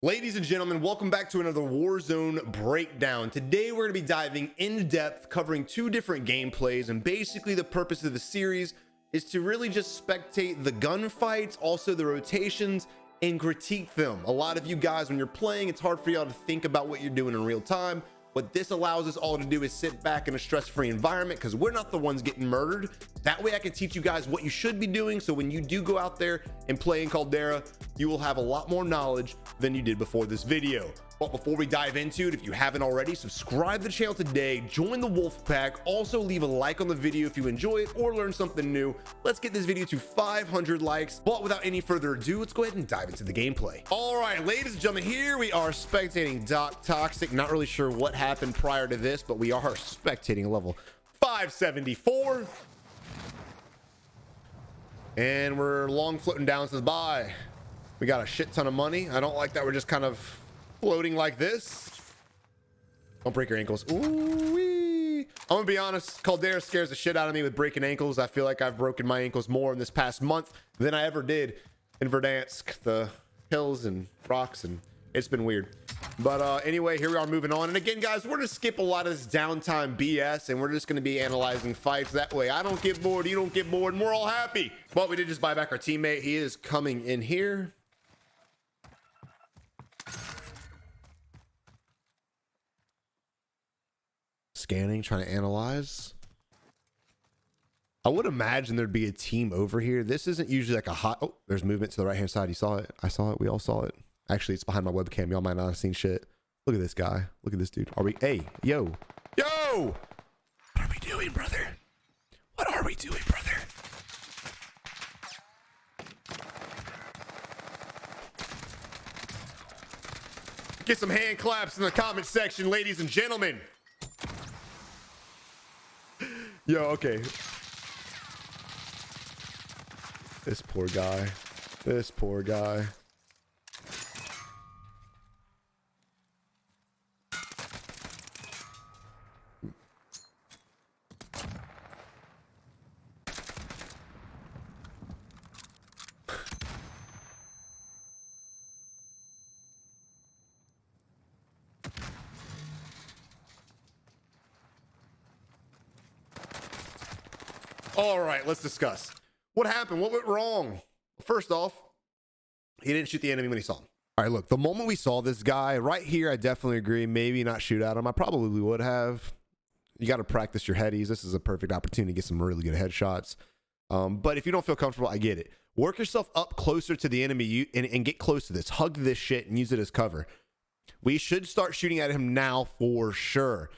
Ladies and gentlemen, welcome back to another Warzone breakdown. Today we're going to be diving in depth, covering two different gameplays, and basically the purpose of the series is to really just spectate the gunfights, also the rotations, and critique them. A lot of you guys, when you're playing, it's hard for y'all to think about what you're doing in real time. What this allows us all to do is sit back in a stress-free environment because we're not the ones getting murdered. That way I can teach you guys what you should be doing, so when you do go out there and play in Caldera, you will have a lot more knowledge than you did before this video. But before we dive into it, if you haven't already, subscribe to the channel today, join the Wolf Pack, also leave a like on the video if you enjoy it or learn something new. Let's get this video to 500 likes. But without any further ado, let's go ahead and dive into the gameplay. All right, ladies and gentlemen, here we are spectating Doc Toxic. Not really sure what happened prior to this, but we are spectating level 574. And we're long floating down to the buy. We got a shit ton of money. I don't like that we're just kind of floating like this. Don't break your ankles. Ooh-wee. I'm gonna be honest, Caldera scares the shit out of me with breaking ankles. I feel like I've broken my ankles more in this past month than I ever did in Verdansk, the hills and rocks, and it's been weird. But anyway, here we are moving on. And again, guys, we're gonna skip a lot of this downtime BS, and we're just gonna be analyzing fights. That way I don't get bored, you don't get bored, and we're all happy. But we did just buy back our teammate. He is coming in here. Scanning, trying to analyze. I would imagine there'd be a team over here. This isn't usually like a hot... Oh, there's movement to the right hand side. You saw it. I saw it. We all saw it. Actually, it's behind my webcam. Y'all might not have seen shit. Look at this guy. Look at this dude. Are we... Hey, yo. Yo! What are we doing, brother? What are we doing, brother? Get some hand claps in the comment section, ladies and gentlemen. Yo, okay. This poor guy. This poor guy. All right, let's discuss. What happened? What went wrong? First off, he didn't shoot the enemy when he saw him. All right, look, the moment we saw this guy right here, I definitely agree. Maybe not shoot at him. I probably would have. You got to practice your headies. This is a perfect opportunity to get some really good headshots. But if you don't feel comfortable, I get it. Work yourself up closer to the enemy and get close to this. Hug this shit and use it as cover. We should start shooting at him now for sure.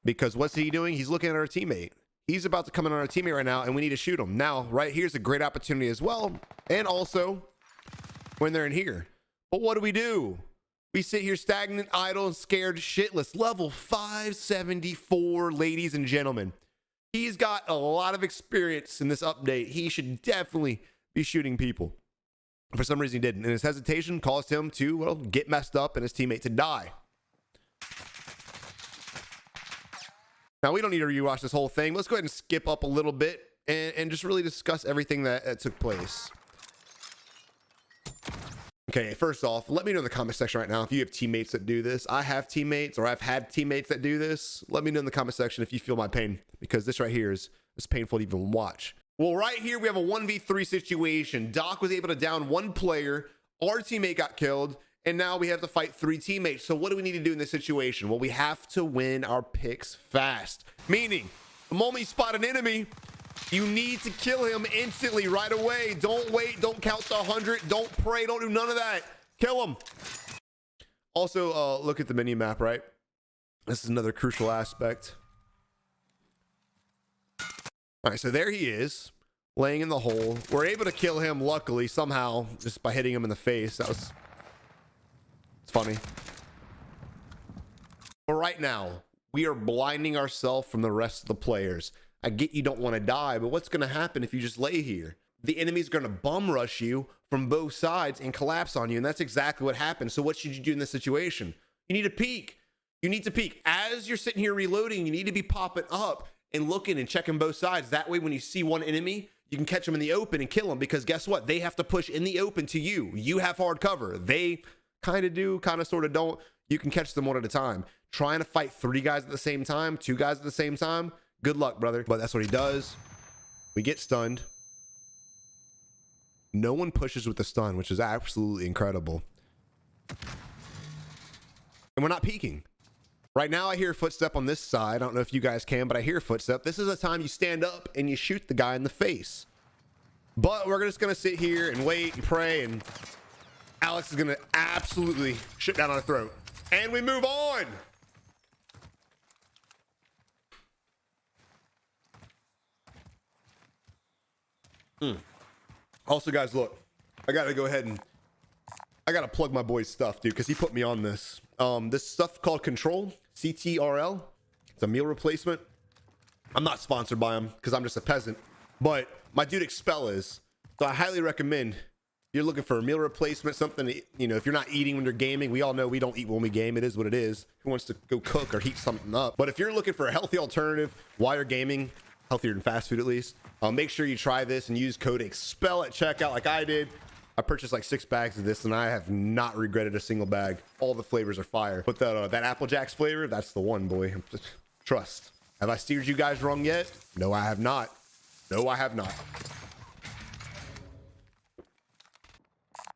Because what's he doing? He's looking at our teammate. He's about to come in on our teammate right now, and we need to shoot him. Now, right here's a great opportunity as well. And also, when they're in here. But what do? We sit here stagnant, idle, and scared shitless. Level 574, ladies and gentlemen. He's got a lot of experience in this update. He should definitely be shooting people. For some reason, he didn't. And his hesitation caused him to, well, get messed up and his teammate to die. Now, we don't need to rewatch this whole thing. Let's go ahead and skip up a little bit and just really discuss everything that took place. Okay, first off, let me know in the comment section right now if you have teammates that do this. I have teammates, or I've had teammates that do this. Let me know in the comment section if you feel my pain, because this right here is painful to even watch. Well, right here, we have a 1v3 situation. Doc was able to down one player. Our teammate got killed. And now we have to fight 3 teammates. So what do we need to do in this situation? Well, we have to win our picks fast. Meaning, the moment you spot an enemy, you need to kill him instantly, right away. Don't wait. Don't count to 100. Don't pray. Don't do none of that. Kill him. Also, look at the mini map, right? This is another crucial aspect. All right, so there he is, laying in the hole. We're able to kill him, luckily, somehow, just by hitting him in the face. That was... funny. But right now, we are blinding ourselves from the rest of the players. I get you don't want to die, but what's going to happen if you just lay here? The enemy's going to bum rush you from both sides and collapse on you, and that's exactly what happened. So what should you do in this situation? You need to peek. You need to peek. As you're sitting here reloading, you need to be popping up and looking and checking both sides. That way, when you see one enemy, you can catch them in the open and kill them, because guess what? They have to push in the open to you. You have hard cover. They kind of do, kind of sort of don't. You can catch them one at a time. Trying to fight 3 guys at the same time, 2 guys at the same time, good luck, brother. But that's what he does. We get stunned. No one pushes with the stun, which is absolutely incredible. And we're not peeking. Right now I hear a footstep on this side. I don't know if you guys can, but I hear a footstep. This is a time you stand up and you shoot the guy in the face. But we're just going to sit here and wait and pray, and Alex is going to absolutely shit down our throat. And we move on. Also, guys, look, I got to go ahead and I got to plug my boy's stuff, dude, because he put me on this. This stuff called Control, CTRL. It's a meal replacement. I'm not sponsored by him because I'm just a peasant, but my dude Expel is. So I highly recommend, if you're looking for a meal replacement, something to, you know, if you're not eating when you're gaming, we all know we don't eat when we game. It is what it is. Who wants to go cook or heat something up? But if you're looking for a healthy alternative while you're gaming, healthier than fast food at least, make sure you try this and use code Expel at checkout like I did. I purchased like 6 bags of this and I have not regretted a single bag. All the flavors are fire. But that Apple Jacks flavor, that's the one, boy. Trust. Have I steered you guys wrong yet? No, I have not. No, I have not.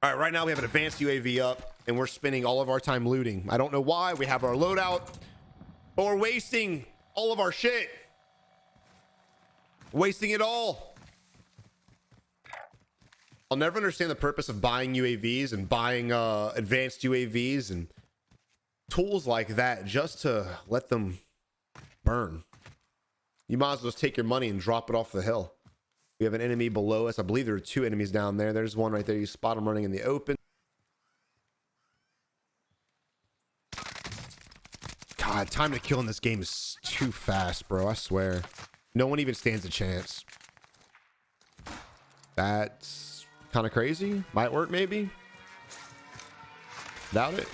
All right, right now we have an advanced UAV up and we're spending all of our time looting. I don't know why. We have our loadout, but we're wasting all of our shit. Wasting it all. I'll never understand the purpose of buying UAVs and buying advanced UAVs and tools like that just to let them burn. You might as well just take your money and drop it off the hill. We have an enemy below us. I believe there are 2 enemies down there. There's one right there. You spot them running in the open. God, time to kill in this game is too fast, bro. I swear. No one even stands a chance. That's kind of crazy. Might work, maybe. Doubt it.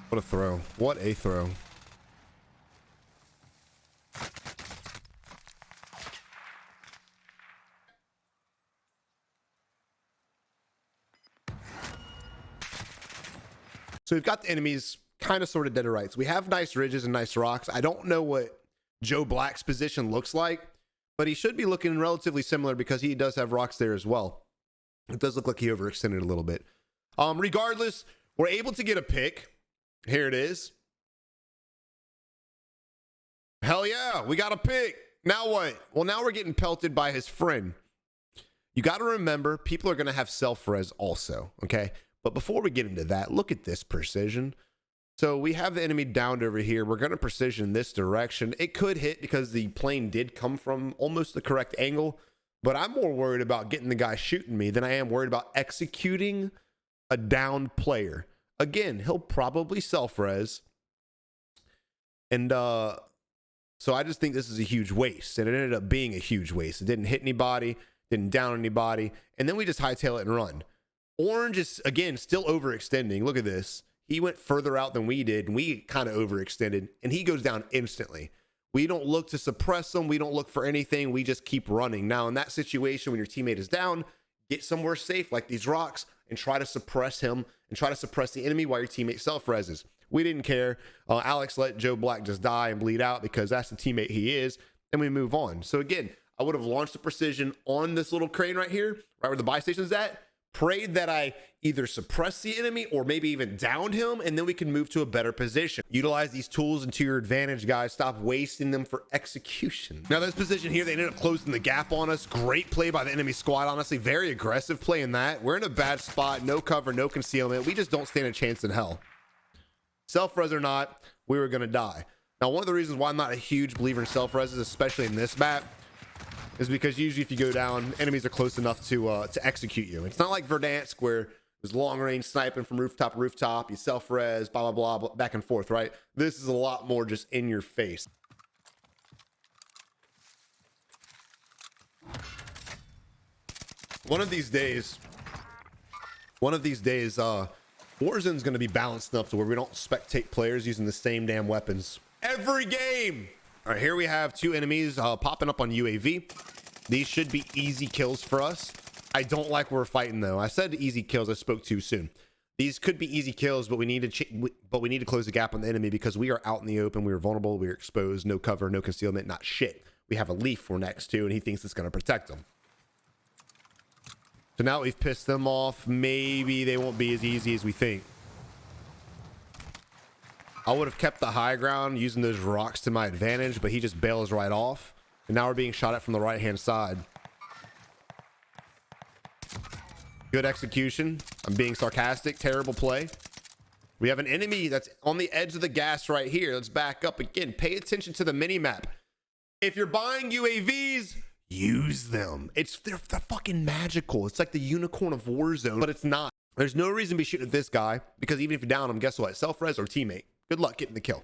What a throw. What a throw. So we've got the enemies kind of sort of dead to rights. We have nice ridges and nice rocks. I don't know what Joe Black's position looks like, but he should be looking relatively similar because he does have rocks there as well. It does look like he overextended a little bit. Regardless, we're able to get a pick. Here it is. Hell yeah, we got a pick. Now what? Well, now we're getting pelted by his friend. You got to remember, people are going to have self-res also, okay? But before we get into that, look at this precision. So we have the enemy downed over here. We're going to precision this direction. It could hit because the plane did come from almost the correct angle, but I'm more worried about getting the guy shooting me than I am worried about executing a downed player. Again, he'll probably self-res. And so I just think this is a huge waste. And it ended up being a huge waste. It didn't hit anybody, didn't down anybody. And then we just hightail it and run. Orange is, again, still overextending. Look at this. He went further out than we did, and we kind of overextended. And he goes down instantly. We don't look to suppress him. We don't look for anything. We just keep running. Now, in that situation, when your teammate is down, get somewhere safe like these rocks and try to suppress him and try to suppress the enemy while your teammate self-reses. We didn't care. Alex let Joe Black just die and bleed out because that's the teammate he is, and we move on. So again, I would have launched the precision on this little crane right here, right where the buy station's at, prayed that I either suppress the enemy or maybe even downed him, and then we can move to a better position. Utilize these tools into your advantage, guys. Stop wasting them for execution. Now, this position here, they ended up closing the gap on us. Great play by the enemy squad, honestly. Very aggressive play in that. We're in a bad spot. No cover, no concealment. We just don't stand a chance in hell. Self-res or not, we were going to die. Now, one of the reasons why I'm not a huge believer in self-reses, especially in this map, is because usually if you go down, enemies are close enough to execute you. It's not like Verdansk where there's long range sniping from rooftop to rooftop, you self-res, blah, blah, blah, back and forth, right? This is a lot more just in your face. One of these days, Warzone's going to be balanced enough to where we don't spectate players using the same damn weapons every game. All right, here we have two enemies popping up on UAV. These should be easy kills for us. I don't like where we're fighting though. I said easy kills. I spoke too soon. These could be easy kills, but we need to close the gap on the enemy because we are out in the open. We are vulnerable. We are exposed. No cover, no concealment, not shit. We have a leaf we're next to, and he thinks it's going to protect him. So now we've pissed them off. Maybe they won't be as easy as we think. I would have kept the high ground using those rocks to my advantage, but he just bails right off. And now we're being shot at from the right-hand side. Good execution. I'm being sarcastic. Terrible play. We have an enemy that's on the edge of the gas right here. Let's back up again. Pay attention to the mini-map. If you're buying UAVs, use them. They're fucking magical. It's like the unicorn of Warzone, but it's not. There's no reason to be shooting at this guy because even if you down him, guess what? Self-res or teammate. Good luck getting the kill.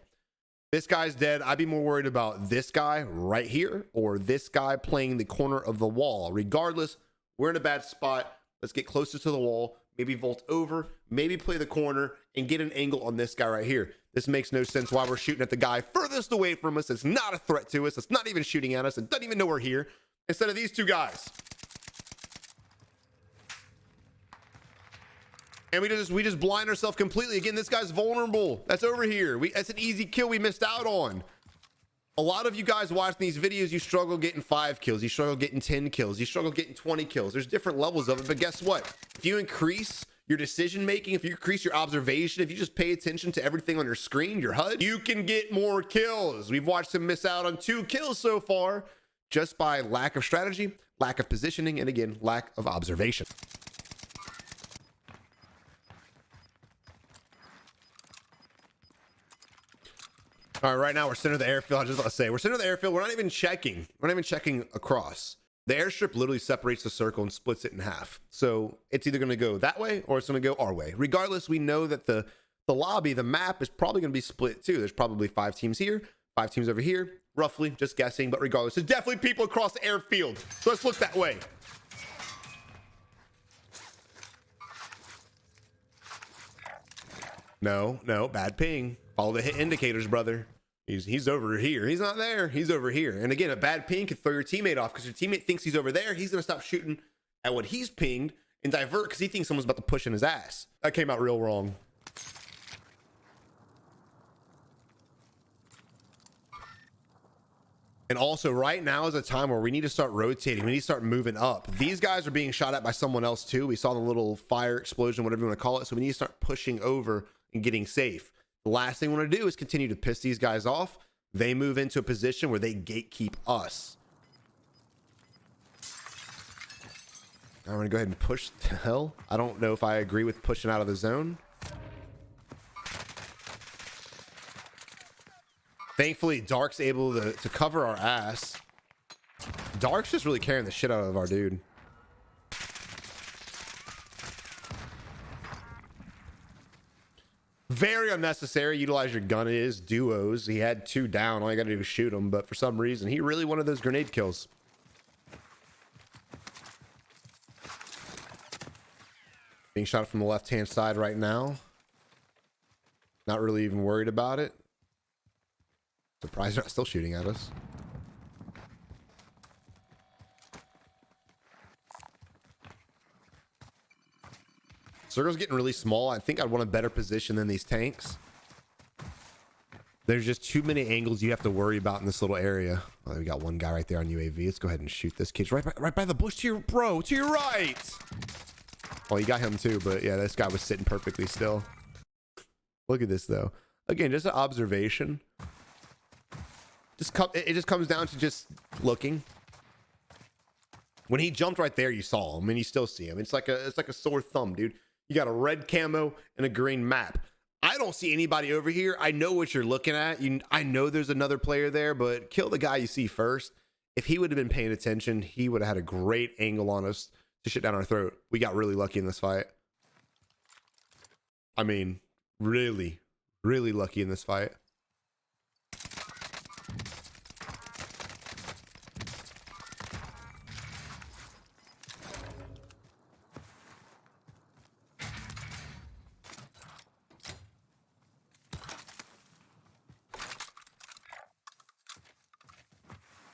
This guy's dead. I'd be more worried about this guy right here or this guy playing the corner of the wall. Regardless, we're in a bad spot. Let's get closer to the wall, maybe vault over, maybe play the corner and get an angle on this guy right here. This makes no sense why we're shooting at the guy furthest away from us. It's not a threat to us. It's not even shooting at us. It doesn't even know we're here. Instead of these two guys. And we just blind ourselves completely. Again, this guy's vulnerable. That's over here. That's an easy kill we missed out on. A lot of you guys watching these videos, you struggle getting 5 kills. You struggle getting 10 kills. You struggle getting 20 kills. There's different levels of it. But guess what? If you increase your decision making, if you increase your observation, if you just pay attention to everything on your screen, your HUD, you can get more kills. We've watched him miss out on 2 kills so far just by lack of strategy, lack of positioning, and again, lack of observation. All right, right now we're center of the airfield. I just want to say we're center of the airfield. We're not even checking. We're not even checking across. The airstrip literally separates the circle and splits it in half. So it's either going to go that way or it's going to go our way. Regardless, we know that the lobby, the map is probably going to be split too. There's probably 5 teams here, 5 teams over here, roughly, just guessing. But regardless, there's definitely people across the airfield. So let's look that way. No, bad ping. Follow the hit indicators, brother. He's over here. He's not there. He's over here. And again, a bad ping could throw your teammate off because your teammate thinks he's over there. He's going to stop shooting at what he's pinged and divert because he thinks someone's about to push in his ass. That came out real wrong. And also right now is a time where we need to start rotating. We need to start moving up. These guys are being shot at by someone else too. We saw the little fire explosion, whatever you want to call it. So we need to start pushing over and getting safe. The last thing we want to do is continue to piss these guys off. They move into a position where they gatekeep us. I'm going to go ahead and push to hell. I don't know if I agree with pushing out of the zone. Thankfully, Dark's able to cover our ass. Dark's just really carrying the shit out of our dude. Very unnecessary. Utilize your gun. It is duos. He had 2 down. All you gotta do is shoot him. But for some reason, he really wanted those grenade kills. Being shot from the left-hand side right now. Not really even worried about it. Surprised they're not still shooting at us. Circle's getting really small. I think I'd want a better position than these tanks. There's just too many angles you have to worry about in this little area. Oh, we got one guy right there on UAV. Let's go ahead and shoot this kid right by the bush to your to your right. Well, you got him too, but yeah, this guy was sitting perfectly still. Look at this though. Again, just an observation. It just comes down to just looking. When he jumped right there, you saw him, and you still see him. It's like a sore thumb, dude. You got a red camo and a green map. I don't see anybody over here. I know what you're looking at. I know there's another player there, but kill the guy you see first. If he would have been paying attention, he would have had a great angle on us to shit down our throat. We got really lucky in this fight. I mean, really, really lucky in this fight.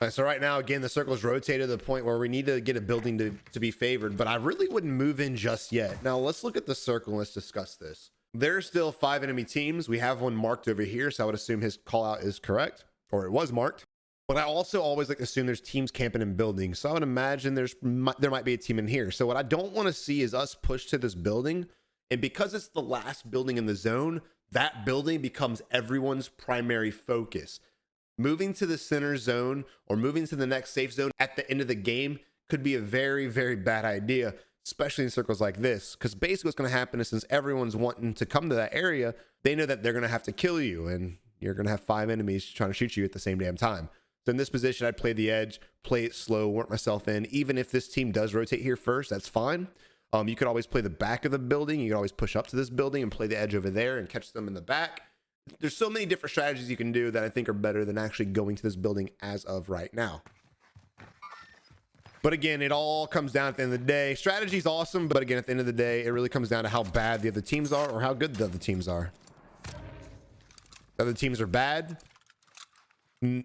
All right, so right now, again, the circle's rotated to the point where we need to get a building to be favored, but I really wouldn't move in just yet. Now, let's look at the circle and let's discuss this. There's still 5 enemy teams. We have one marked over here, so I would assume his call out is correct, or it was marked. But I also always like to assume there's teams camping in buildings. So I would imagine there might be a team in here. So what I don't want to see is us push to this building. And because it's the last building in the zone, that building becomes everyone's primary focus. Moving to the center zone or moving to the next safe zone at the end of the game could be a very, very bad idea, especially in circles like this. Because basically what's going to happen is, since everyone's wanting to come to that area, they know that they're going to have to kill you, and you're going to have 5 enemies trying to shoot you at the same damn time. So in this position, I'd play the edge, play it slow, work myself in. Even if this team does rotate here first, that's fine. You could always play the back of the building. You could always push up to this building and play the edge over there and catch them in the back. There's so many different strategies you can do that I think are better than actually going to this building as of right now. But again, it all comes down at the end of the day. Strategy is awesome, but again, at the end of the day, it really comes down to how bad the other teams are or how good the other teams are. The other teams are bad.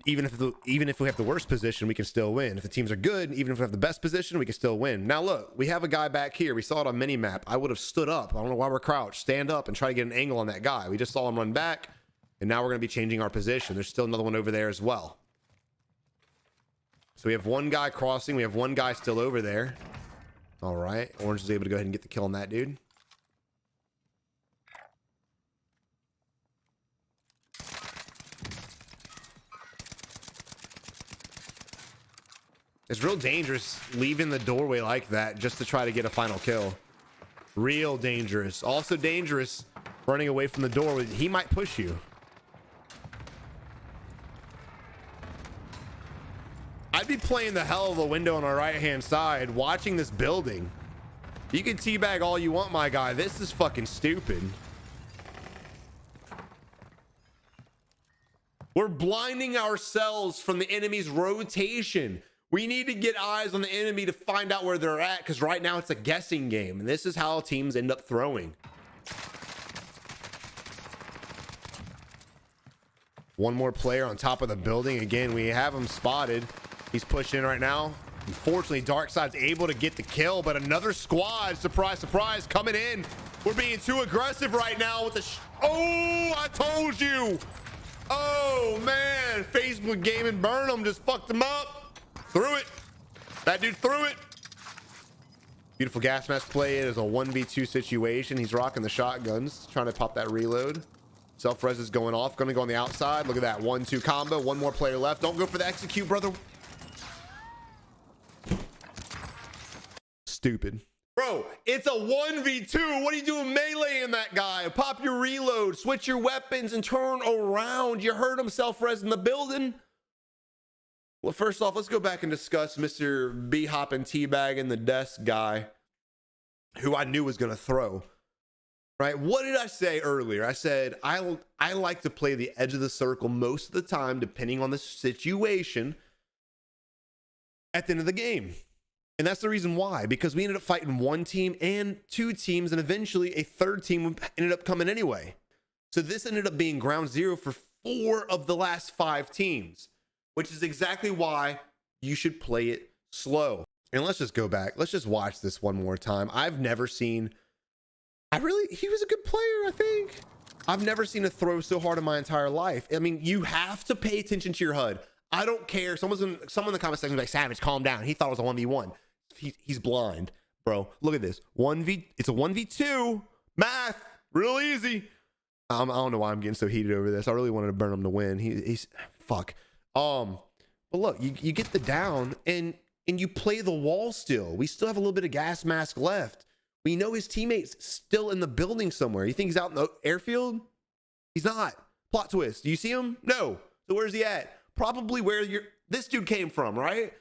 Even if we have the worst position, we can still win. If the teams are good, even if we have the best position, we can still win. Now look, we have a guy back here. We saw it on minimap. I would have stood up. I don't know why we're crouched. Stand up and try to get an angle on that guy. We just saw him run back, and now we're going to be changing our position. There's still another one over there as well. So we have one guy crossing. We have one guy still over there. All right. Orange is able to go ahead and get the kill on that dude. It's real dangerous leaving the doorway like that just to try to get a final kill. Real dangerous. Also dangerous running away from the door. He might push you. I'd be playing the hell of a window on our right hand side watching this building. You can teabag all you want, my guy. This is fucking stupid. We're blinding ourselves from the enemy's rotation. We need to get eyes on the enemy to find out where they're at, because right now it's a guessing game, and this is how teams end up throwing. One more player on top of the building. Again, we have him spotted. He's pushing in right now. Unfortunately, Darkside's able to get the kill, but another squad, surprise, surprise, coming in. We're being too aggressive right now with the oh, I told you. Oh, man. Facebook Gaming Burnham just fucked him up. Threw it. That dude threw it. Beautiful gas mask play. It is a 1v2 situation. He's rocking the shotguns, trying to pop that reload. Self-res is going off. Going to go on the outside. Look at that 1-2 combo. One more player left. Don't go for the execute, brother. Stupid. Bro, it's a 1v2. What are you doing meleeing that guy? Pop your reload. Switch your weapons and turn around. You heard him self-res in the building. Well, first off, let's go back and discuss Mr. B-Hop and Teabag and the desk guy, who I knew was going to throw. Right? What did I say earlier? I said I like to play the edge of the circle most of the time, depending on the situation at the end of the game. And that's the reason why, because we ended up fighting one team and 2 teams, and eventually a 3rd team ended up coming anyway. So this ended up being ground zero for 4 of the last 5 teams. Which is exactly why you should play it slow. And let's just go back. Let's just watch this one more time. I've never seen, he was a good player, I think. I've never seen a throw so hard in my entire life. I mean, you have to pay attention to your HUD. I don't care. Someone in the comment section was like, Savage, calm down. He thought it was a 1v1. He's blind, bro. Look at this. It's a 1v2. Math. Real easy. I don't know why I'm getting so heated over this. I really wanted to burn him to win. He's fuck. But look, you get the down and you play the wall still. We still have a little bit of gas mask left. We know his teammate's still in the building somewhere. You think he's out in the airfield? He's not. Plot twist. Do you see him? No. So where's he at? Probably where this dude came from, right?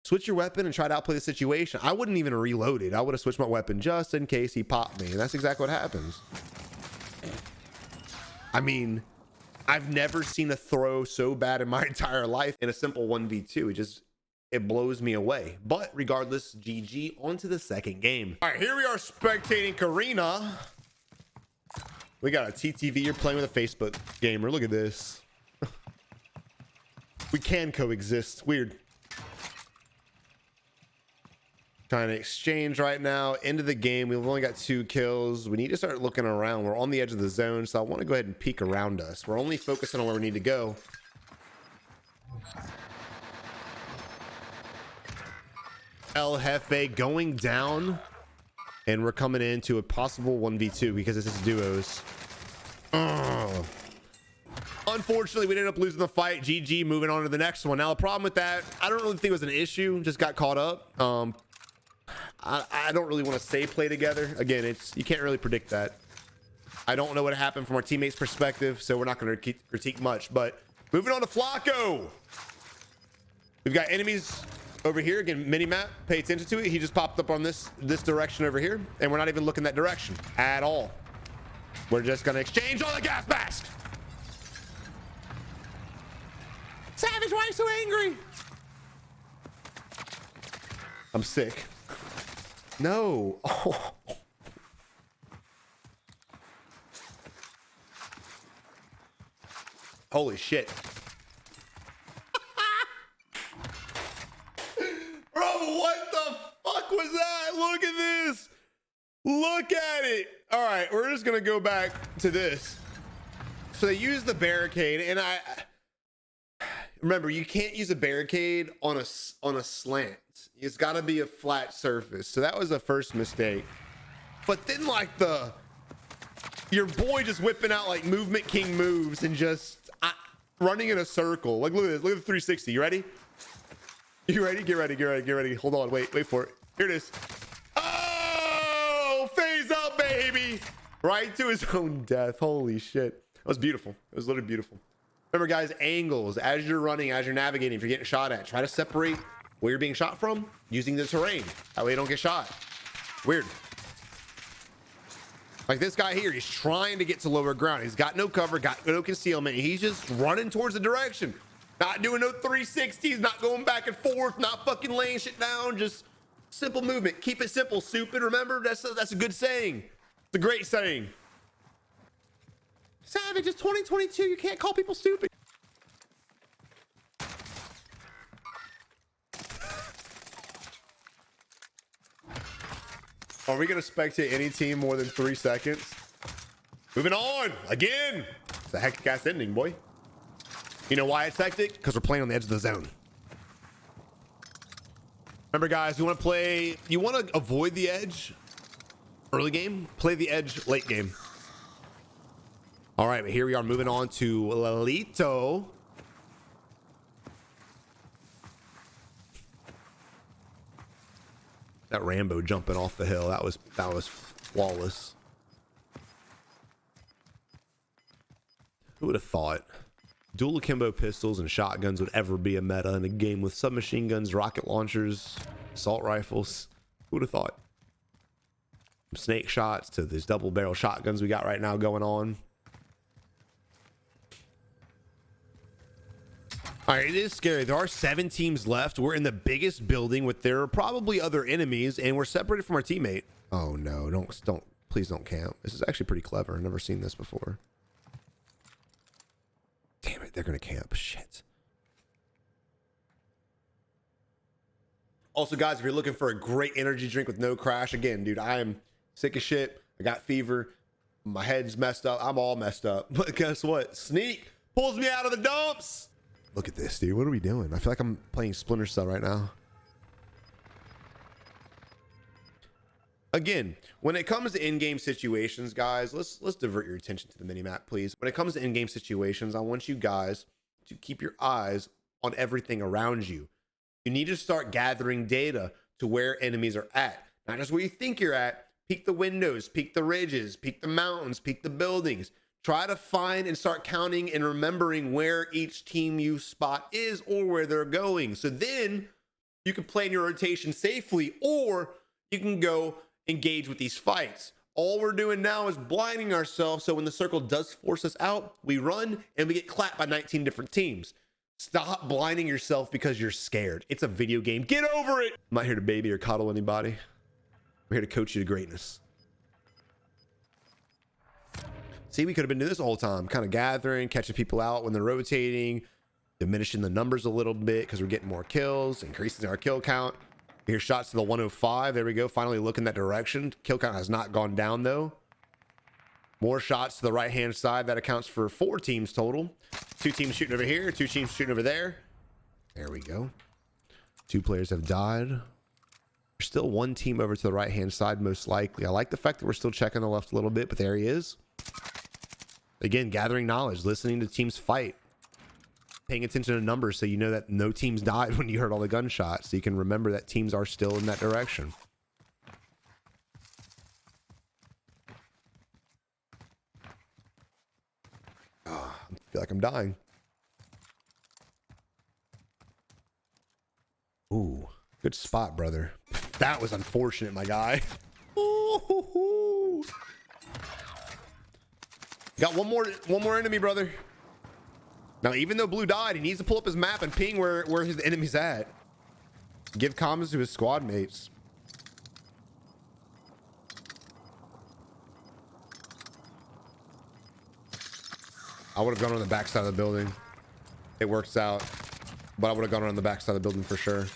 Switch your weapon and try to outplay the situation. I wouldn't even reload it. I would have switched my weapon just in case he popped me. And that's exactly what happens. I mean, I've never seen a throw so bad in my entire life in a simple 1v2. It blows me away. But regardless, GG, on to the second game. All right, here we are spectating Karina. We got a TTV. You're playing with a Facebook gamer. Look at this. We can coexist. Weird. Trying to exchange right now. End of the game. We've only got 2 kills. We need to start looking around. We're on the edge of the zone, so I want to go ahead and peek around us. We're only focusing on where we need to go. El Jefe going down, and we're coming into a possible 1v2 because this is duos. Unfortunately, we ended up losing the fight. GG, moving on to the next one. Now, the problem with that, I don't really think it was an issue. Just got caught up. I don't really want to say play together. Again, you can't really predict that. I don't know what happened from our teammates' perspective, so we're not going to critique much. But moving on to Flacco. We've got enemies over here. Again, mini map. Pay attention to it. He just popped up on this direction over here, and we're not even looking that direction at all. We're just going to exchange on the gas mask. Savage, why are you so angry? I'm sick. No. Oh. Holy shit. Bro, what the fuck was that? Look at this. Look at it. All right, we're just gonna go back to this. So they use the barricade, and I remember, you can't use a barricade on a slant. It's got to be a flat surface. So that was the first mistake. But then, like, your boy just whipping out like movement king moves and just running in a circle. Like, look at this. Look at the 360. You ready? You ready? Get ready. Get ready. Get ready. Hold on. Wait for it. Here it is. Oh, phase up, baby. Right to his own death. Holy shit. That was beautiful. It was literally beautiful. Remember, guys, angles as you're running, as you're navigating, if you're getting shot at, try to separate where you're being shot from using the terrain. That way you don't get shot. Weird. Like this guy here, he's trying to get to lower ground. He's got no cover, got no concealment. He's just running towards the direction. Not doing no 360s, not going back and forth, not fucking laying shit down. Just simple movement. Keep it simple, stupid. Remember, that's a good saying. It's a great saying. Savage, it's 2022. You can't call people stupid. Are we going to spectate any team more than 3 seconds? Moving on again. It's a hectic ass ending, boy. You know why it's hectic? Because we're playing on the edge of the zone. Remember, guys, you want to avoid the edge early game, play the edge late game. All right, but here we are moving on to Lalito. That Rambo jumping off the hill, that was flawless. Who would have thought dual akimbo pistols and shotguns would ever be a meta in a game with submachine guns, rocket launchers, assault rifles? Who would have thought? From snake shots to these double barrel shotguns we got right now going on. All right, it is scary. There are 7 teams left. We're in the biggest building with there are probably other enemies, and we're separated from our teammate. Oh no, please don't camp. This is actually pretty clever. I've never seen this before. Damn it, they're gonna camp. Shit. Also, guys, if you're looking for a great energy drink with no crash, again, dude, I am sick as shit. I got fever. My head's messed up. I'm all messed up. But guess what? Sneak pulls me out of the dumps. Look at this, dude. What are we doing? I feel like I'm playing Splinter Cell right now. Again, when it comes to in-game situations, guys, let's divert your attention to the minimap, please. When it comes to in-game situations, I want you guys to keep your eyes on everything around you. You need to start gathering data to where enemies are at. Not just where you think you're at. Peek the windows, peek the ridges, peek the mountains, peek the buildings. Try to find and start counting and remembering where each team you spot is or where they're going. So then you can plan your rotation safely, or you can go engage with these fights. All we're doing now is blinding ourselves, so when the circle does force us out, we run and we get clapped by 19 different teams. Stop blinding yourself because you're scared. It's a video game. Get over it. I'm not here to baby or coddle anybody. I'm here to coach you to greatness. See, we could have been doing this the whole time, kind of gathering, catching people out when they're rotating, diminishing the numbers a little bit because we're getting more kills, increasing our kill count. Here's shots to the 105. There we go. Finally look in that direction. Kill count has not gone down though. More shots to the right-hand side. That accounts for 4 teams total. 2 teams shooting over here, 2 teams shooting over there. There we go. 2 players have died. There's still 1 team over to the right-hand side, most likely. I like the fact that we're still checking the left a little bit, but there he is. Again, gathering knowledge, listening to teams fight, paying attention to numbers so you know that no teams died when you heard all the gunshots, so you can remember that teams are still in that direction. Oh, I feel like I'm dying. Ooh, good spot, brother. That was unfortunate, my guy. Ooh. Got one more enemy, brother. Now, even though blue died, he needs to pull up his map and ping where his enemy's at. Give comms to his squad mates. I would have gone on the backside of the building. It works out, but I would have gone on the backside of the building for sure.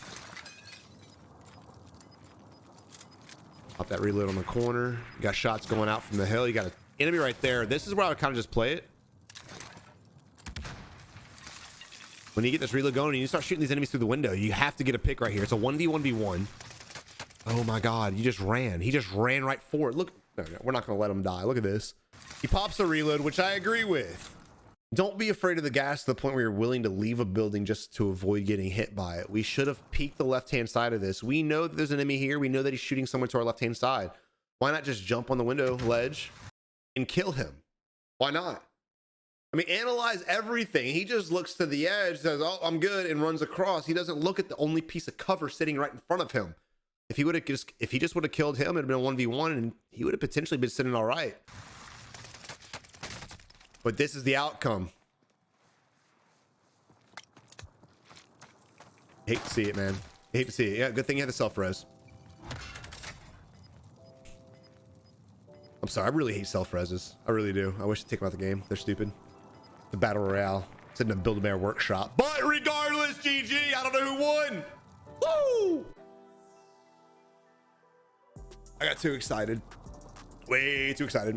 Pop that reload on the corner. You got shots going out from the hill. You got an enemy right there. This is where I would kind of just play it. When you get this reload going and you start shooting these enemies through the window, you have to get a pick right here. It's a 1v1v1. Oh my God, you just ran. He just ran right for it. Look, no, we're not going to let him die. Look at this. He pops a reload, which I agree with. Don't be afraid of the gas to the point where you're willing to leave a building just to avoid getting hit by it. We should have peeked the left-hand side of this. We know that there's an enemy here. We know that he's shooting someone to our left-hand side. Why not just jump on the window ledge and kill him? Why not? I mean, analyze everything. He just looks to the edge, says, oh, I'm good, and runs across. He doesn't look at the only piece of cover sitting right in front of him. If he just would have killed him, it'd have been a 1v1, and he would have potentially been sitting all right. But this is the outcome. Hate to see it, man. Hate to see it. Yeah, good thing you had the self-res. I'm sorry, I really hate self-reses. I really do. I wish to take them out the game. They're stupid. The battle royale. It's in a Build-A-Bear workshop. But regardless, GG. I don't know who won. Woo! I got too excited. Way too excited.